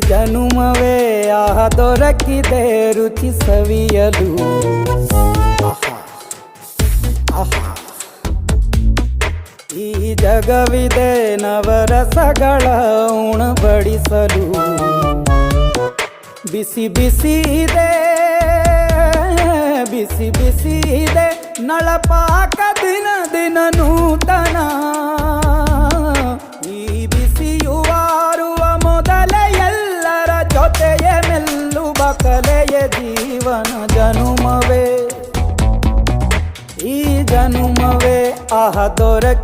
ಜನುಮವೇ ಆಹ ದೊರಕಿದೆ ರುಚಿ ಸವಿಯಲು. ಆಹಾ ಆಹಾ ಈ ಜಗವಿದೆ ನವರಸಗಳ ಉಣಬಡಿಸಲು. ಬಿಸಿ ಬಿಸಿ ಇದೆ ಬಿಸಿ ಬಿಸಿ ಇದೆ ನಳಪಾಕ ದಿನ ದಿನ ನೂತನ. ಈ ಬಿಸಿಯುವಾರುವ ಮೊದಲೇ ಎಲ್ಲರ ಜೊತೆಯೇ ಮೆಲ್ಲುವ ಕಲೆಯ ಜೀವನ. ಜನುಮವೇ ಈ ಜನುಮವೇ ಆಹ ದೊರಕ